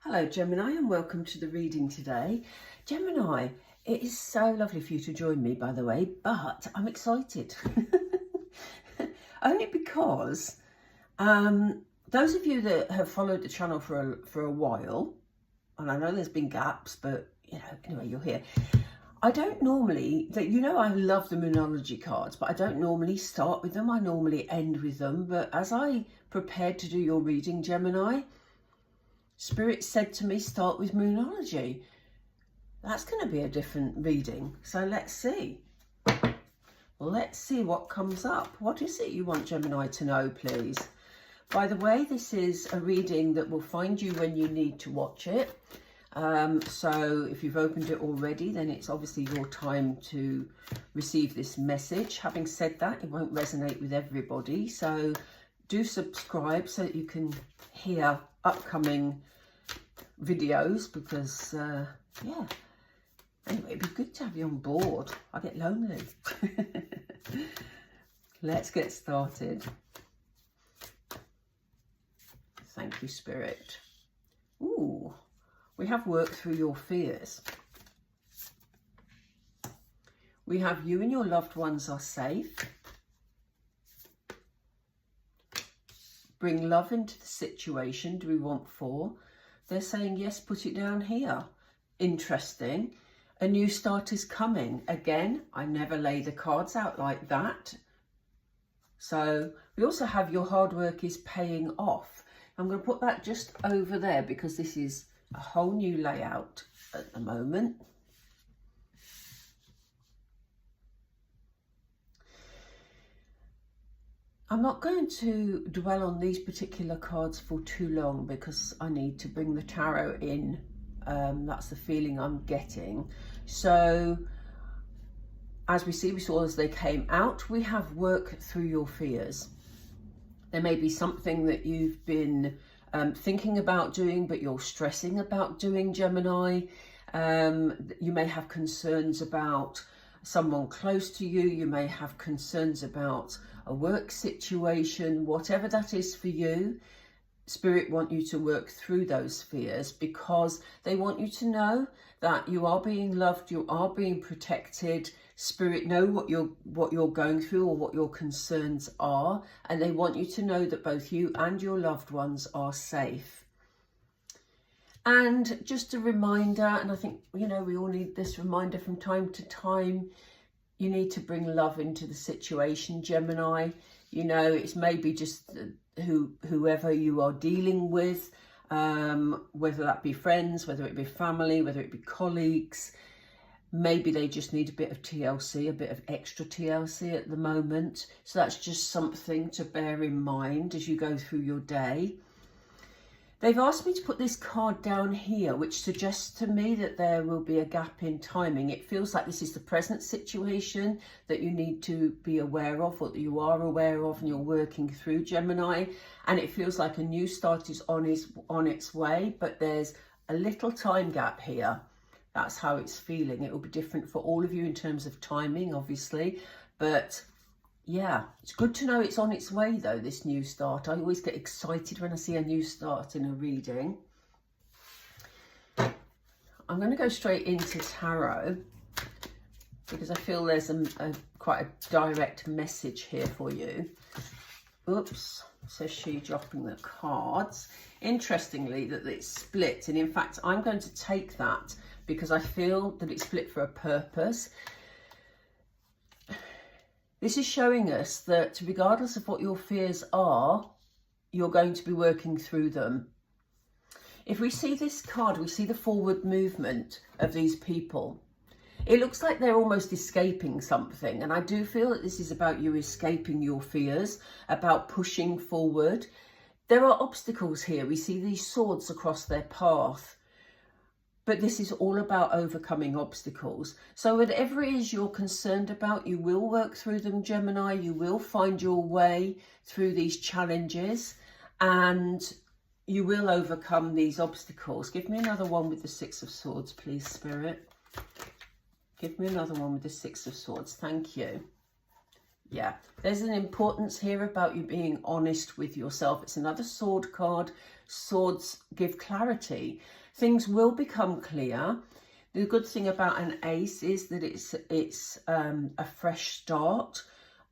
Hello Gemini, and welcome to the reading today. Gemini, it is so lovely for you to join me, by the way, but I'm excited. Only because those of you that have followed the channel for a while, and I know there's been gaps, but you know, anyway, you're here. I don't normally, I love the Moonology cards, but I don't normally start with them. I normally end with them. But as I prepared to do your reading, Gemini, Spirit said to me, start with Moonology. That's going to be a different reading. So let's see. Let's see what comes up. What is it you want Gemini to know, please? By the way, this is a reading that will find you when you need to watch it. So if you've opened it already, then it's obviously your time to receive this message. Having said that, it won't resonate with everybody. So do subscribe so that you can hear upcoming videos, because yeah, anyway, it'd be good to have you on board. I get lonely. Let's get started. Thank you, Spirit. Ooh, we have worked through your fears. We have you and your loved ones are safe. Bring love into the situation. Do we want 4? They're saying, yes, put it down here. Interesting. A new start is coming. Again, I never lay the cards out like that. So we also have your hard work is paying off. I'm going to put that just over there because this is a whole new layout at the moment. I'm not going to dwell on these particular cards for too long because I need to bring the tarot in. That's the feeling I'm getting. So as we saw as they came out, we have worked through your fears. There may be something that you've been thinking about doing, but you're stressing about doing, Gemini. You may have concerns about someone close to you. You may have concerns about a work situation, whatever that is for you. Spirit want you to work through those fears because they want you to know that you are being loved, you are being protected. Spirit know what you're going through or what your concerns are, and they want you to know that both you and your loved ones are safe. And just a reminder, and I think, you know, we all need this reminder from time to time, you need to bring love into the situation, Gemini. You know, it's maybe just whoever you are dealing with, whether that be friends, whether it be family, whether it be colleagues. Maybe they just need a bit of TLC, a bit of extra TLC at the moment. So that's just something to bear in mind as you go through your day. They've asked me to put this card down here, which suggests to me that there will be a gap in timing. It feels like this is the present situation that you need to be aware of, or that you are aware of and you're working through, Gemini. And it feels like a new start is on its way, but there's a little time gap here. That's how it's feeling. It will be different for all of you in terms of timing, obviously, but yeah, it's good to know it's on its way though, this new start. I always get excited when I see a new start in a reading. I'm going to go straight into tarot because I feel there's quite a direct message here for you. Oops, says she, dropping the cards. Interestingly, that it's split, and in fact, I'm going to take that because I feel that it's split for a purpose. This is showing us that regardless of what your fears are, you're going to be working through them. If we see this card, we see the forward movement of these people. It looks like they're almost escaping something. And I do feel that this is about you escaping your fears, about pushing forward. There are obstacles here. We see these swords across their path. But this is all about overcoming obstacles. So whatever it is you're concerned about, you will work through them, Gemini. You will find your way through these challenges and you will overcome these obstacles. Give me another one with the 6 of Swords, please, Spirit. Give me another one with the 6 of Swords. Thank you. Yeah, there's an importance here about you being honest with yourself. It's another sword card. Swords give clarity. Things will become clear. The good thing about an ace is that it's a fresh start.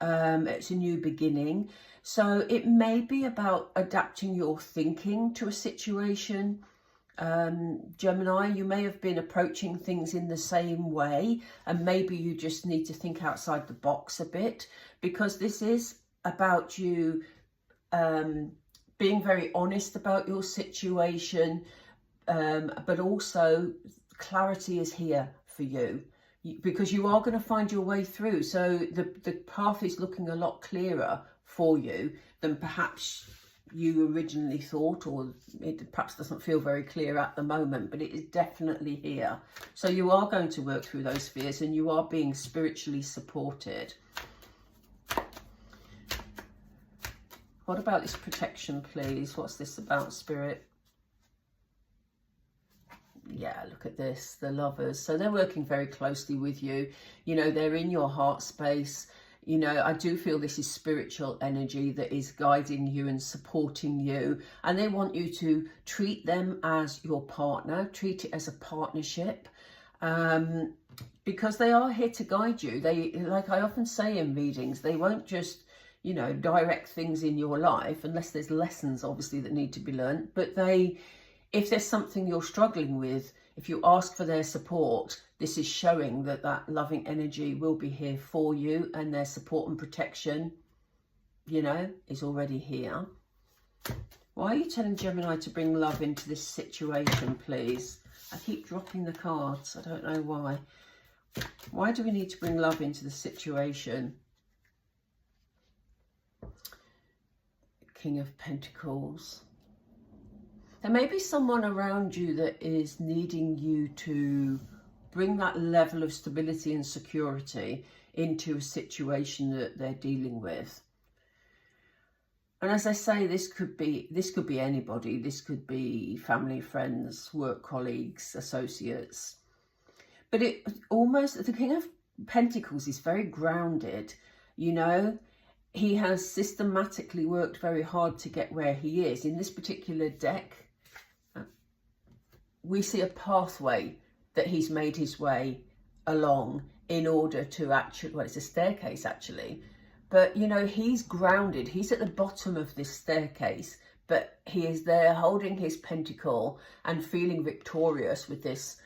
It's a new beginning. So it may be about adapting your thinking to a situation. Gemini, you may have been approaching things in the same way, and maybe you just need to think outside the box a bit, because this is about you being very honest about your situation, but also clarity is here for you, because you are going to find your way through. So the path is looking a lot clearer for you than perhaps you originally thought, or it perhaps doesn't feel very clear at the moment, but it is definitely here. So you are going to work through those fears, and you are being spiritually supported. What about this protection, please? What's this about, Spirit? Yeah, look at this, the Lovers. So they're working very closely with you. You know, they're in your heart space. You know, I do feel this is spiritual energy that is guiding you and supporting you. And they want you to treat them as your partner, treat it as a partnership, because they are here to guide you. They, like I often say in readings, they won't just, you know, direct things in your life, unless there's lessons, obviously, that need to be learned. But they, if there's something you're struggling with, if you ask for their support, this is showing that that loving energy will be here for you, and their support and protection, you know, is already here. Why are you telling Gemini to bring love into this situation, please? I keep dropping the cards. I don't know why. Why do we need to bring love into the situation? King of Pentacles. There may be someone around you that is needing you to bring that level of stability and security into a situation that they're dealing with. And as I say, this could be anybody. This could be family, friends, work colleagues, associates. But it almost, the King of Pentacles is very grounded, you know. He has systematically worked very hard to get where he is. In this particular deck, we see a pathway that he's made his way along in order to actually, well, it's a staircase actually, but you know, he's grounded. He's at the bottom of this staircase, but he is there holding his pentacle and feeling victorious with this,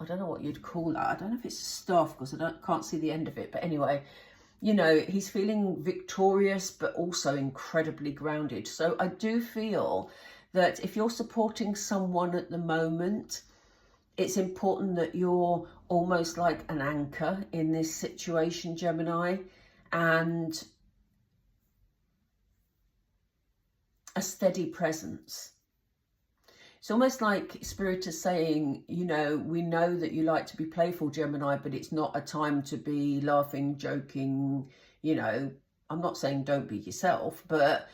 I don't know what you'd call that. I don't know if it's a staff, because I can't see the end of it, but anyway, you know, he's feeling victorious, but also incredibly grounded. So I do feel that if you're supporting someone at the moment, it's important that you're almost like an anchor in this situation, Gemini, and a steady presence. It's almost like Spirit is saying, you know, we know that you like to be playful, Gemini, but it's not a time to be laughing, joking, you know. I'm not saying don't be yourself, but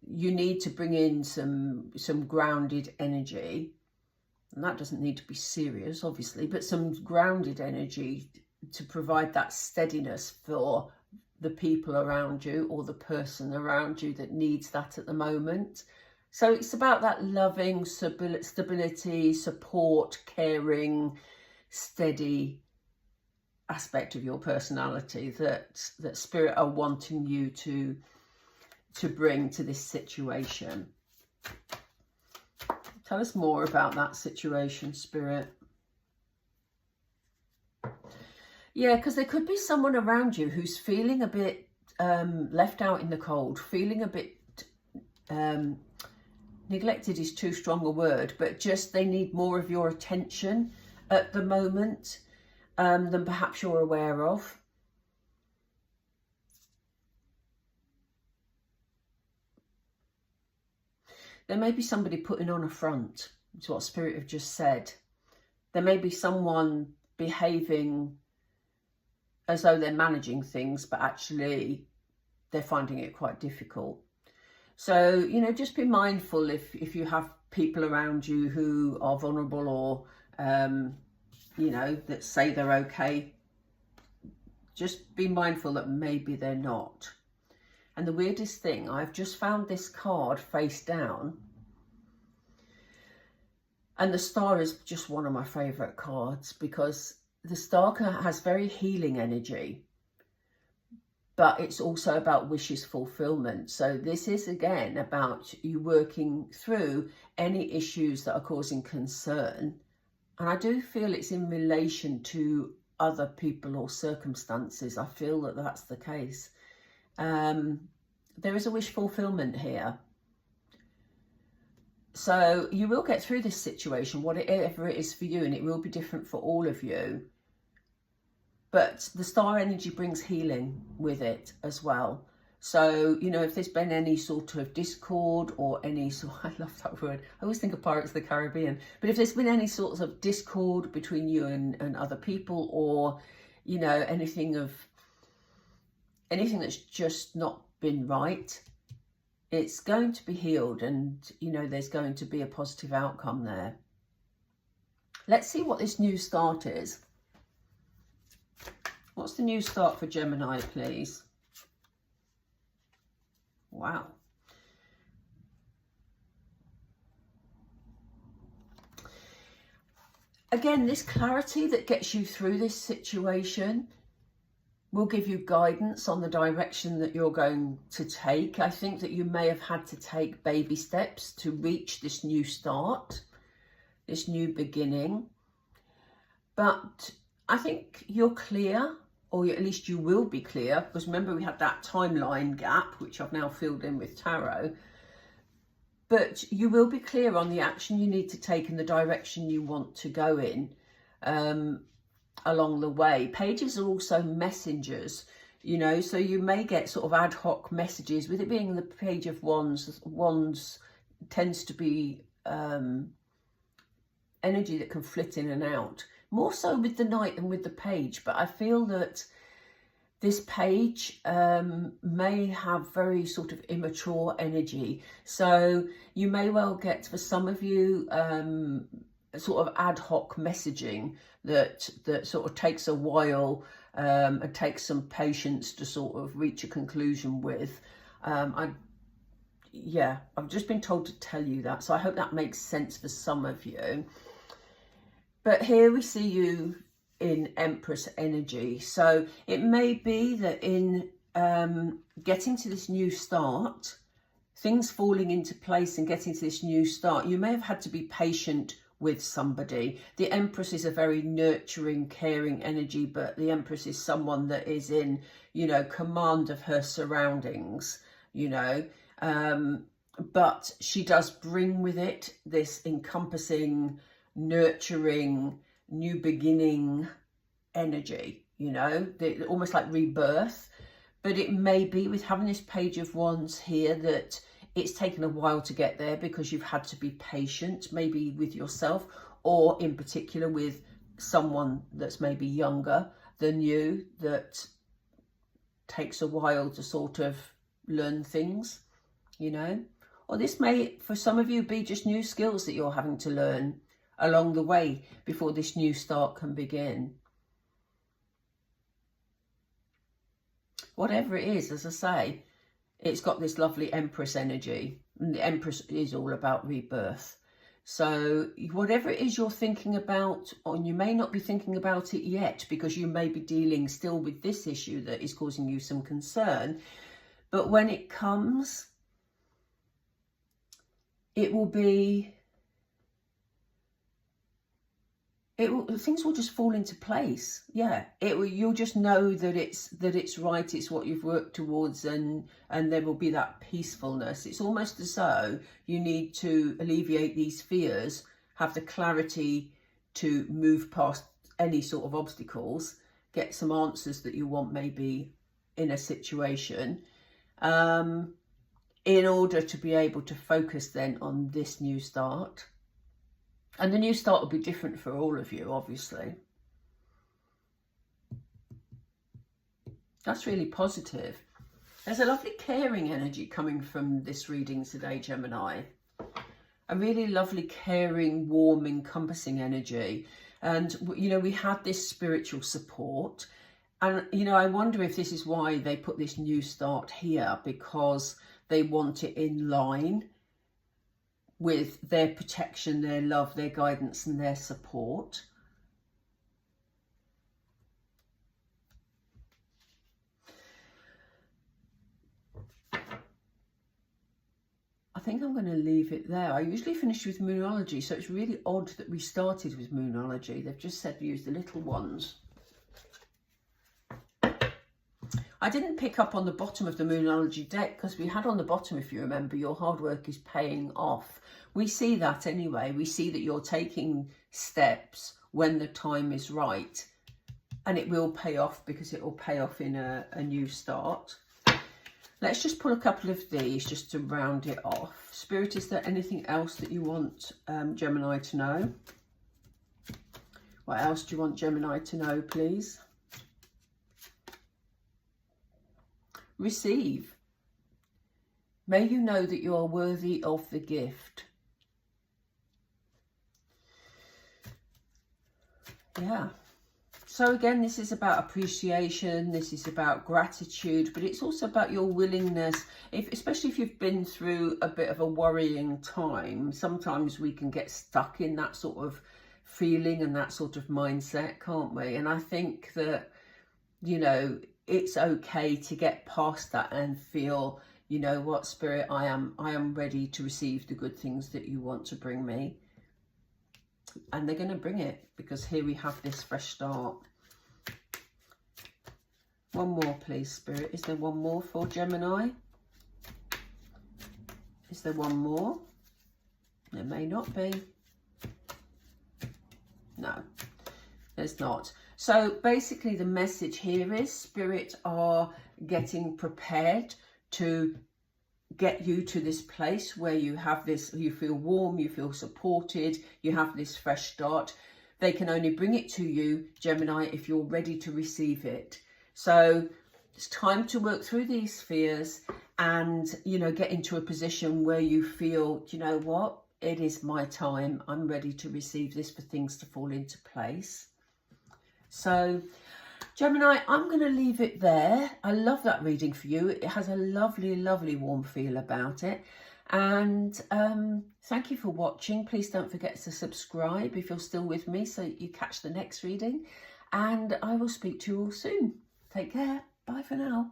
you need to bring in some grounded energy. And that doesn't need to be serious, obviously, but some grounded energy to provide that steadiness for the people around you, or the person around you that needs that at the moment. So it's about that loving stability, support, caring, steady aspect of your personality that Spirit are wanting you to bring to this situation. Tell us more about that situation, Spirit. Yeah, because there could be someone around you who's feeling a bit left out in the cold, feeling a bit neglected is too strong a word, but just they need more of your attention at the moment than perhaps you're aware of. There may be somebody putting on a front. It's what Spirit have just said. There may be someone behaving as though they're managing things, but actually they're finding it quite difficult. So, you know, just be mindful if you have people around you who are vulnerable, or, you know, that say they're okay. Just be mindful that maybe they're not. And the weirdest thing, I've just found this card face down. And the star is just one of my favourite cards, because the star has very healing energy, but it's also about wishes fulfillment. So this is again about you working through any issues that are causing concern. And I do feel it's in relation to other people or circumstances. I feel that that's the case. There is a wish fulfillment here. So you will get through this situation, whatever it is for you, and it will be different for all of you. But the star energy brings healing with it as well. So, you know, if there's been any sort of discord or any sort, I love that word, I always think of Pirates of the Caribbean, but if there's been any sorts of discord between you and other people, or, you know, anything that's just not been right, it's going to be healed, and, you know, there's going to be a positive outcome there. Let's see what this new start is. What's the new start for Gemini, please? Wow. Again, this clarity that gets you through this situation will give you guidance on the direction that you're going to take. I think that you may have had to take baby steps to reach this new start, this new beginning. But I think you're clear, or at least you will be clear, because remember we had that timeline gap, which I've now filled in with tarot. But you will be clear on the action you need to take and the direction you want to go in along the way. Pages are also messengers, you know, so you may get sort of ad hoc messages. With it being the Page of Wands, Wands tends to be energy that can flit in and out. More so with the Knight than with the Page, but I feel that this Page may have very sort of immature energy. So you may well get, for some of you, sort of ad hoc messaging that sort of takes a while and takes some patience to sort of reach a conclusion with. I've just been told to tell you that, so I hope that makes sense for some of you. But here we see you in Empress energy. So it may be that in getting to this new start, things falling into place and getting to this new start, you may have had to be patient with somebody. The Empress is a very nurturing, caring energy, but the Empress is someone that is in, you know, command of her surroundings, you know. But she does bring with it this encompassing, nurturing, new beginning energy, you know, almost like rebirth. But it may be with having this Page of Wands here that it's taken a while to get there, because you've had to be patient, maybe with yourself, or in particular with someone that's maybe younger than you, that takes a while to sort of learn things, you know. Or this may, for some of you, be just new skills that you're having to learn along the way before this new start can begin. Whatever it is, as I say, it's got this lovely Empress energy, and the Empress is all about rebirth. So whatever it is you're thinking about, and you may not be thinking about it yet, because you may be dealing still with this issue that is causing you some concern, but when it comes, it will be, things will just fall into place. Yeah, you'll just know that it's right, it's what you've worked towards, and there will be that peacefulness. It's almost as though you need to alleviate these fears, have the clarity to move past any sort of obstacles, get some answers that you want maybe in a situation, in order to be able to focus then on this new start. And the new start will be different for all of you, obviously. That's really positive. There's a lovely caring energy coming from this reading today, Gemini. A really lovely, caring, warm, encompassing energy. And, you know, we had this spiritual support. And, you know, I wonder if this is why they put this new start here, because they want it in line with their protection, their love, their guidance and their support. I think I'm going to leave it there. I usually finish with Moonology, so it's really odd that we started with Moonology. They've just said use the little ones. I didn't pick up on the bottom of the Moonology deck because we had on the bottom, if you remember, your hard work is paying off. We see that anyway. We see that you're taking steps when the time is right, and it will pay off because it will pay off in a new start. Let's just pull a couple of these just to round it off. Spirit, is there anything else that you want Gemini to know? What else do you want Gemini to know, please? Receive. May you know that you are worthy of the gift. Yeah. So again, this is about appreciation, this is about gratitude, but it's also about your willingness, especially if you've been through a bit of a worrying time. Sometimes we can get stuck in that sort of feeling and that sort of mindset, can't we? And I think that, you know, it's okay to get past that and feel, you know what, Spirit, I am ready to receive the good things that you want to bring me. And they're going to bring it, because here we have this fresh start. One more, please, Spirit. Is there one more for Gemini? Is there one more? There may not be. No, there's not. So basically the message here is Spirit are getting prepared to get you to this place where you have this, you feel warm, you feel supported, you have this fresh start. They can only bring it to you, Gemini, if you're ready to receive it. So it's time to work through these fears and, you know, get into a position where you feel, you know what, it is my time. I'm ready to receive this, for things to fall into place. So Gemini, I'm going to leave it there. I love that reading for you. It has a lovely, lovely warm feel about it. And thank you for watching. Please don't forget to subscribe if you're still with me, so you catch the next reading. And I will speak to you all soon. Take care. Bye for now.